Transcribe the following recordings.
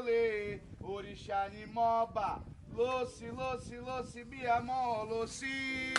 olê, orixá nimoba, loci, loci, loci, biamó, loci.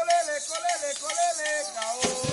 colele, colele, colele, caô.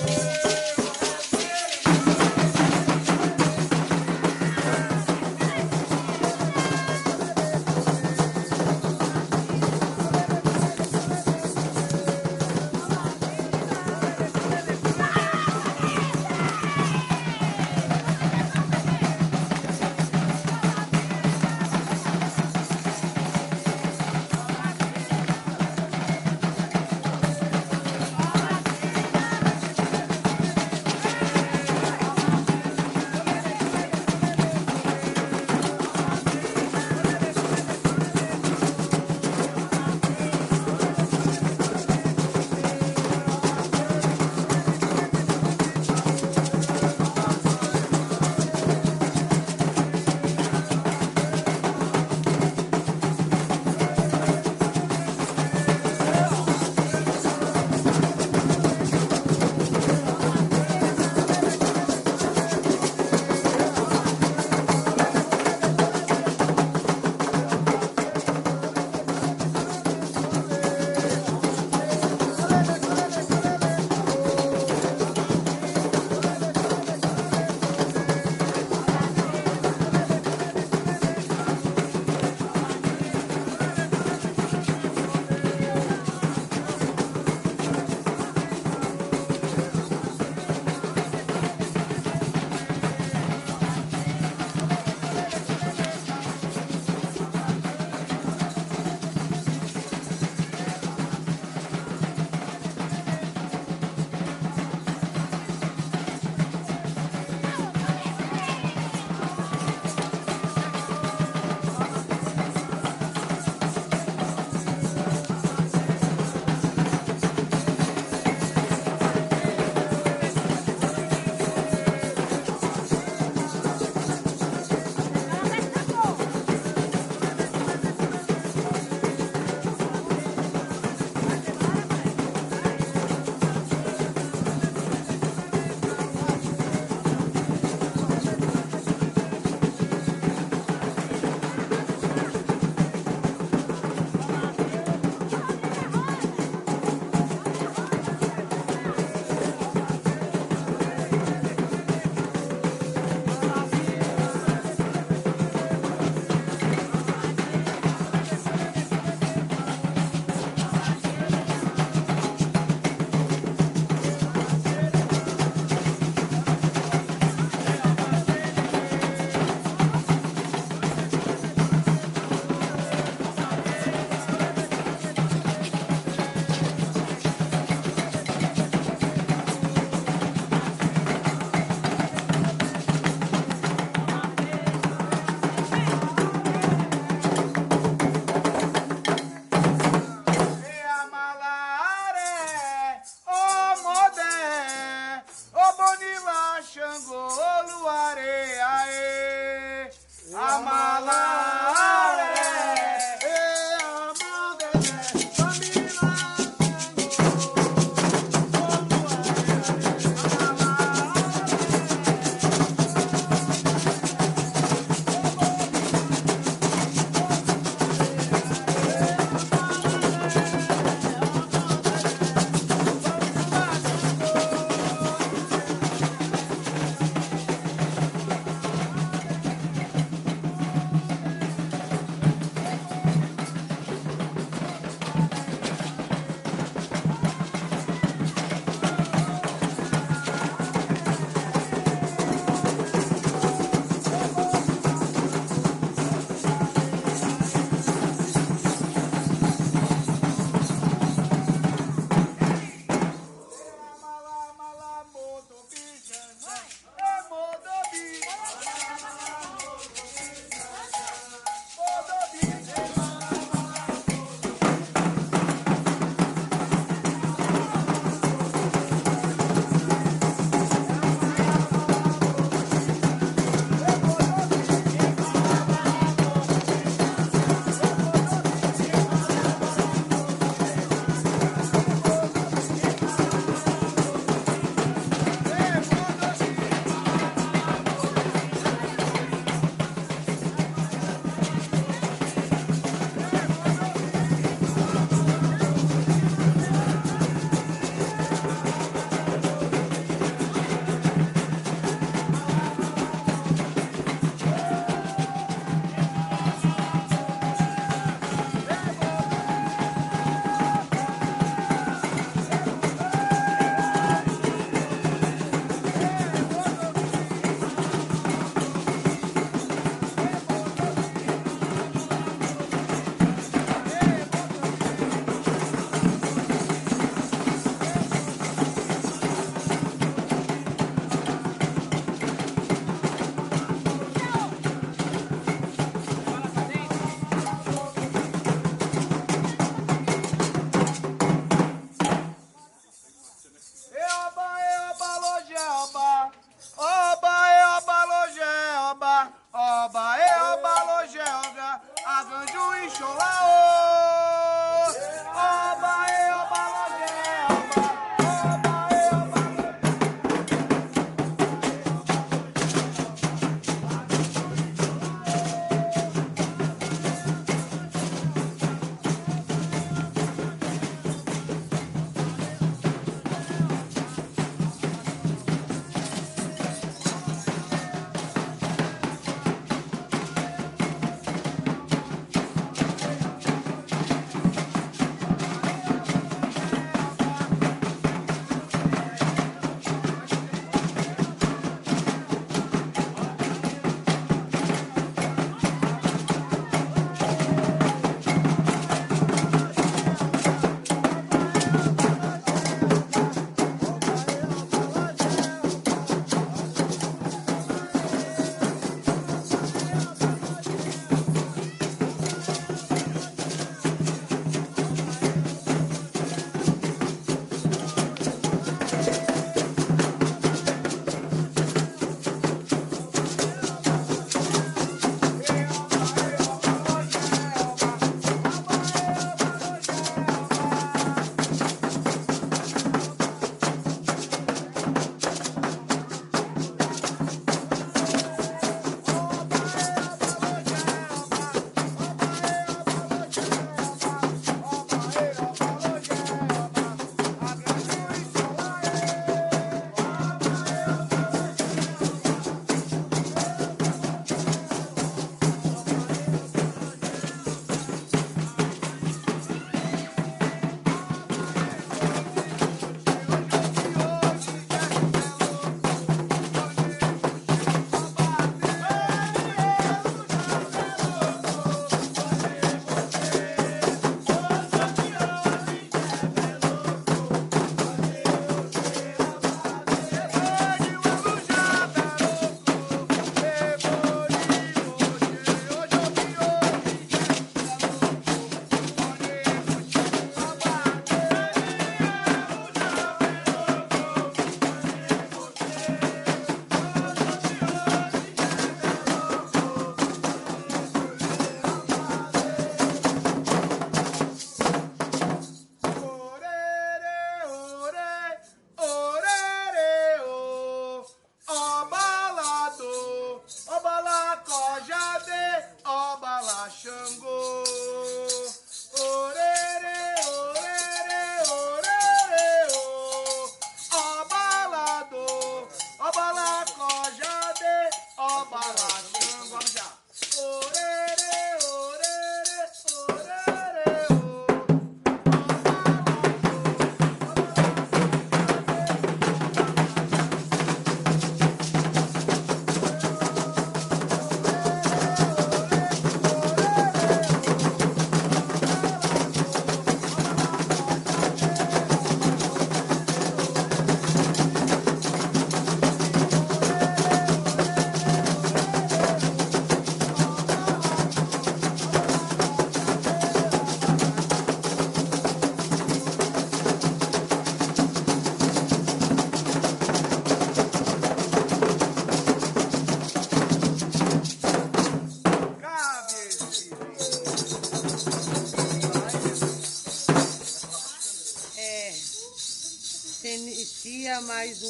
Se inicia mais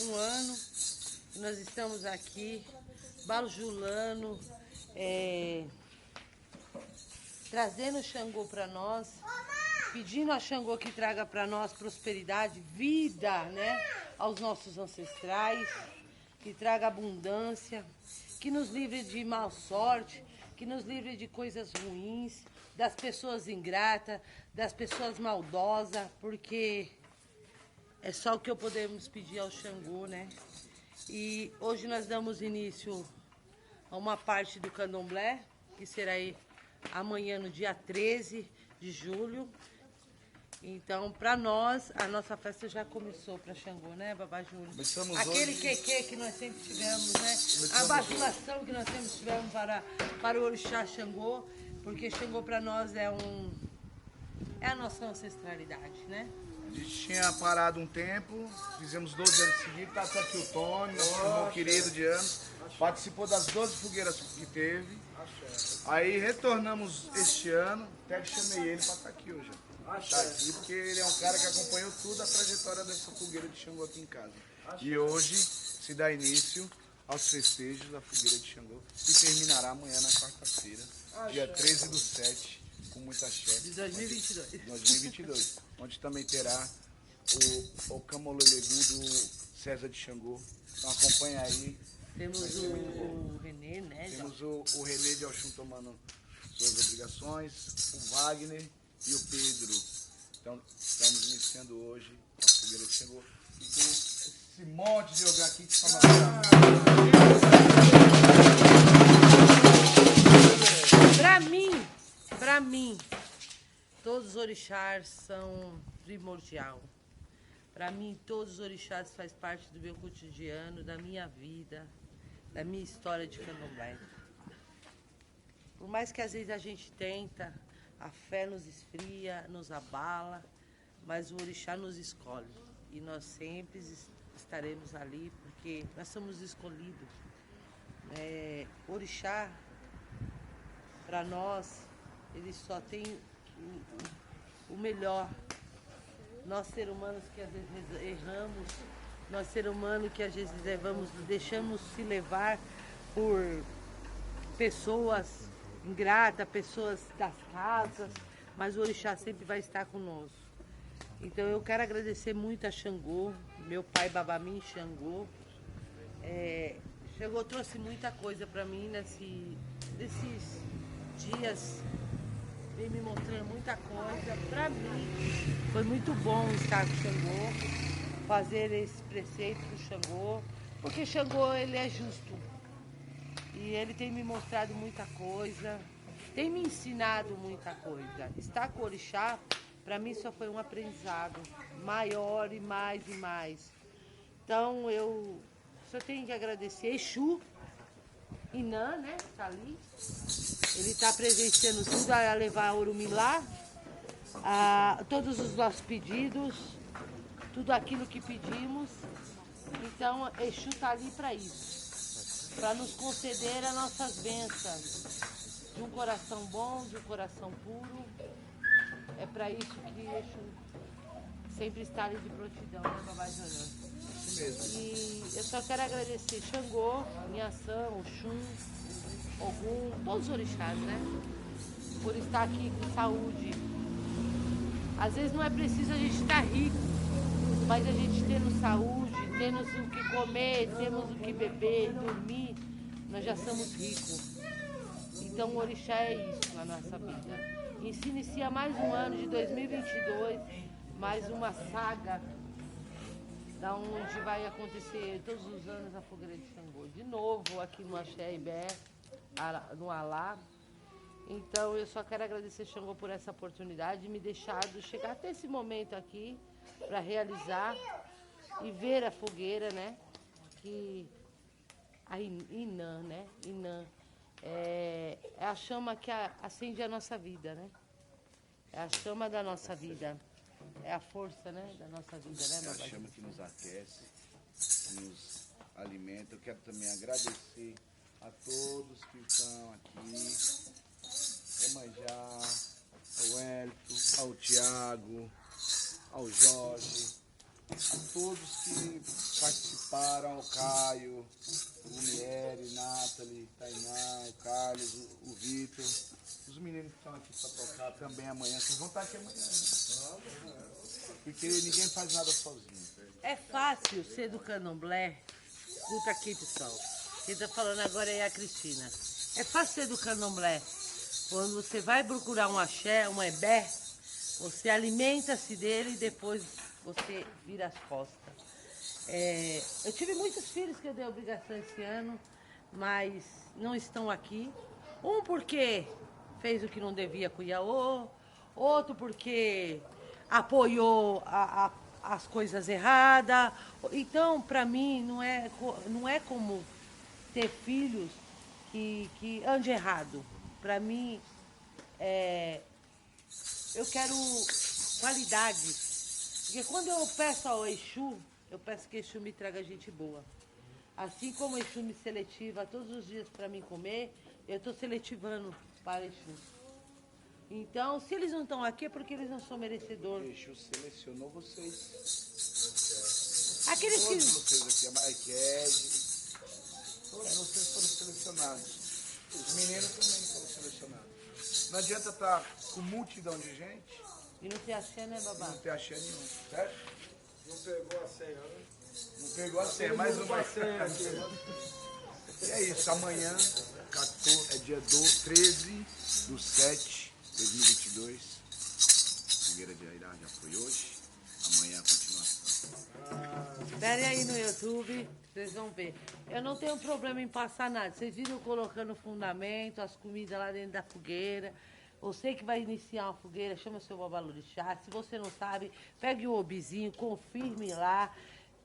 um ano que nós estamos aqui bajulando, trazendo o Xangô para nós, pedindo a Xangô que traga para nós prosperidade, vida, né, aos nossos ancestrais, que traga abundância, que nos livre de mal sorte, que nos livre de coisas ruins, das pessoas ingratas, das pessoas maldosas, porque é só o que podemos pedir ao Xangô, né? E hoje nós damos início a uma parte do candomblé, que será aí amanhã, no dia 13 de julho. Então, para nós, a nossa festa já começou para Xangô, né, Babá Júlio? Começamos aquele hoje. quequê que nós sempre tivemos, né? A bajulação que nós sempre tivemos para o orixá Xangô, porque Xangô para nós é a nossa ancestralidade, né? A gente tinha parado um tempo, fizemos 12 anos seguidos, tá aqui o Tony, nosso irmão querido de anos, participou das 12 fogueiras que teve. Aí retornamos este ano, até que chamei ele para estar aqui hoje. Tá aqui porque ele é um cara que acompanhou tudo a trajetória dessa fogueira de Xangô aqui em casa. E hoje se dá início aos festejos da fogueira de Xangô e terminará amanhã na quarta-feira, dia 13/7, com muita axé. De 2022. 2022, onde também terá o Camolelegu do César de Xangô. Então acompanha aí. Temos o Renê, né? Temos o Renê de Oxum tomando suas obrigações, o Wagner e o Pedro. Então estamos iniciando hoje a fogueira de Xangô. E com esse monte de ogã aqui que está Pra mim, todos os orixás são primordial. Para mim, todos os orixás fazem parte do meu cotidiano, da minha vida, da minha história de candomblé. Por mais que às vezes a gente tenta, a fé nos esfria, nos abala, mas o orixá nos escolhe. E nós sempre estaremos ali, porque nós somos escolhidos. Orixá, para nós, ele só tem o melhor. Nós, seres humanos, que às vezes erramos, nós, seres humanos, que às vezes deixamos se levar por pessoas ingratas, pessoas das casas, mas o orixá sempre vai estar conosco. Então eu quero agradecer muito a Xangô, meu pai Babamim Xangô. Xangô trouxe muita coisa para mim nesses dias, vem me mostrando muita coisa. Para mim foi muito bom estar com o Xangô, fazer esse preceito do Xangô, porque Xangô, ele é justo e ele tem me mostrado muita coisa, tem me ensinado muita coisa. Estar com o orixá, para mim, só foi um aprendizado maior e mais e mais. Então eu só tenho que agradecer Exu, Inã, né, tá ali. Ele está presenciando tudo, a levar a Orumilá, todos os nossos pedidos, tudo aquilo que pedimos. Então, Exu está ali para isso, para nos conceder as nossas bênçãos, de um coração bom, de um coração puro. É para isso que Exu sempre está ali de prontidão, né, Babá Júnior? isso mesmo. E eu só quero agradecer Xangô, Inhaçã, Oxum, Ogum, todos os orixás, né? Por estar aqui com saúde. Às vezes não é preciso a gente estar rico, mas a gente tendo saúde, tendo o que comer, temos o que beber, dormir, nós já somos ricos. Então o orixá é isso na nossa vida. E se inicia mais um ano de 2022, mais uma saga, da onde vai acontecer todos os anos a fogueira de Xangô. De novo aqui no Axé Ibé, no Alá. Então eu só quero agradecer Xangô por essa oportunidade de me deixado chegar até esse momento aqui para realizar e ver a fogueira, né? Que a Inã, né? Inã é a chama que acende a nossa vida, né? É a chama da nossa vida. É a força, né, da nossa vida, né, É a Babá? chama que nos aquece, que nos alimenta. Eu quero também agradecer a todos que estão aqui, ao Elton, ao Tiago, ao Jorge, a todos que participaram, o Caio, o Mieri, Nathalie, Tainá, o Carlos, o Vitor, os meninos que estão aqui para tocar também amanhã, vocês vão estar aqui amanhã, né? Porque ninguém faz nada sozinho. É fácil ser do candomblé. Escuta aqui, pessoal. Quem está falando agora é a Cristina. É fácil ser do candomblé. Quando você vai procurar um axé, um ebé, você alimenta-se dele e depois você vira as costas. Eu tive muitos filhos que eu dei obrigação esse ano, mas não estão aqui. Um porque fez o que não devia com o Iaô, outro porque apoiou as coisas erradas. Então, para mim, não é como ter filhos que andem errado. Para mim, eu quero qualidade. Porque quando eu peço ao Exu, eu peço que Exu me traga gente boa. Assim como o Exu me seletiva todos os dias para mim comer, eu estou seletivando para Exu. Então, se eles não estão aqui é porque eles não são merecedores. O Exu selecionou vocês. Aqueles que... Todos vocês aqui, a Maiked, todos vocês foram selecionados. Os meninos também foram selecionados. Não adianta estar com multidão de gente E não ter axé, né, babá? não ter axé nenhum, certo? Não pegou a senha, né? Não pegou a senha, mais uma senha aqui. E é isso, amanhã, 14, é dia 13/7/2022. Fogueira de Airá já foi hoje. Amanhã a continuação. Esperem aí no YouTube, vocês vão ver. Eu não tenho problema em passar nada. Vocês viram eu colocando o fundamento, as comidas lá dentro da fogueira. Você que vai iniciar uma fogueira, chama seu babalorixá. Se você não sabe, pegue o obizinho, confirme lá.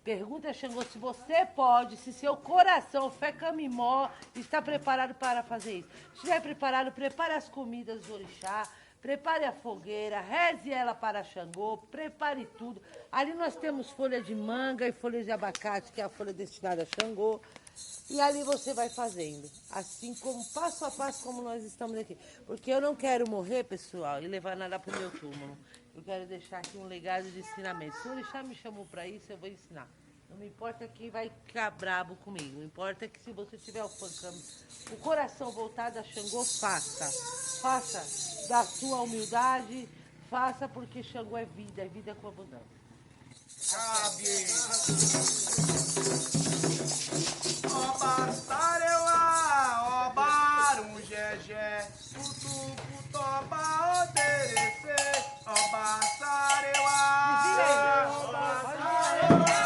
Pergunta a Xangô se você pode, se seu coração, fé camimó, está preparado para fazer isso. Se estiver preparado, prepare as comidas do orixá, prepare a fogueira, reze ela para Xangô, prepare tudo. Ali nós temos folha de manga e folha de abacate, que é a folha destinada a Xangô. E ali você vai fazendo, assim como passo a passo como nós estamos aqui. Porque eu não quero morrer, pessoal, e levar nada para o meu túmulo. Eu quero deixar aqui um legado de ensinamento. Se o orixá me chamou para isso, eu vou ensinar. Não me importa quem vai ficar brabo comigo. Não importa que se você tiver o coração voltado a Xangô, faça. Faça da sua humildade, faça porque Xangô é vida com abundância. Cabe! Oba, Sareuá, Oba, Gegé, Putu, Putoba, Oderece, Oba, Sareuá, Oba, Sareuá.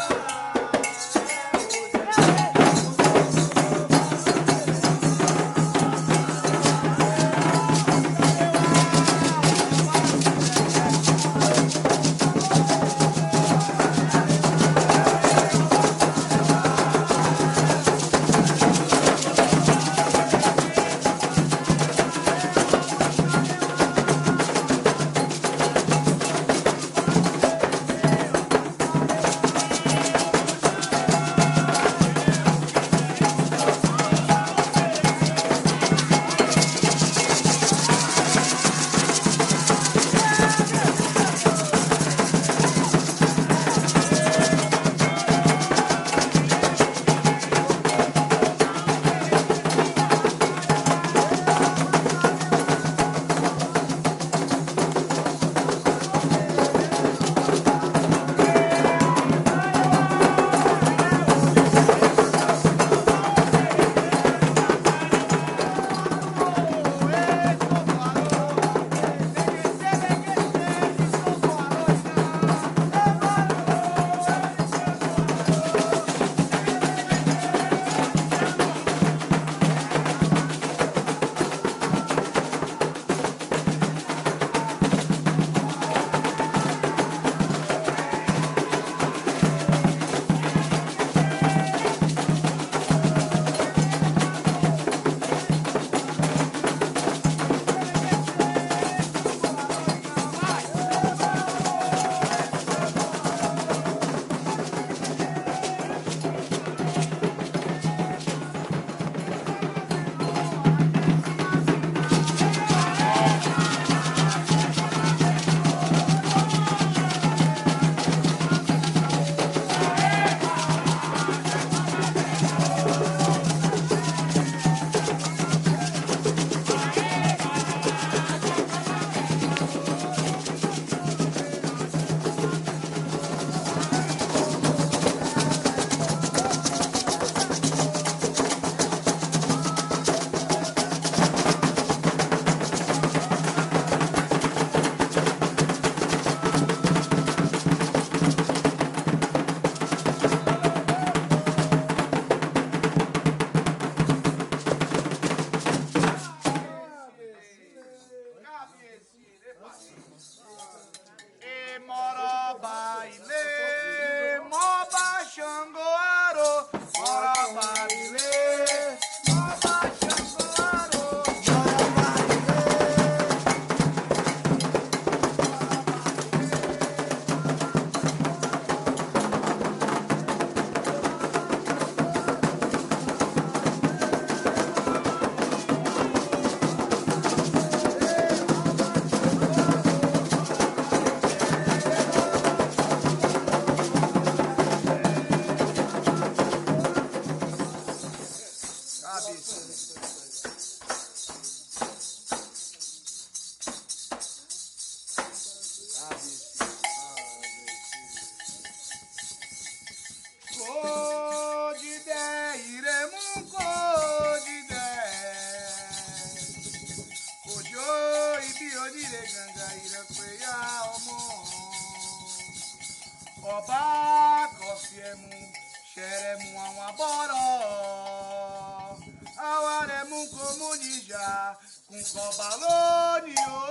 Codidé, iremos codidé. Ojo, ibiodire ganga, iraqueia, homo. Ọba kọfiẹmu ṣẹrẹmu àwọn abọ́rọ̀ awarẹmu kò mú níjà kùnkọ̀bà lónìí o.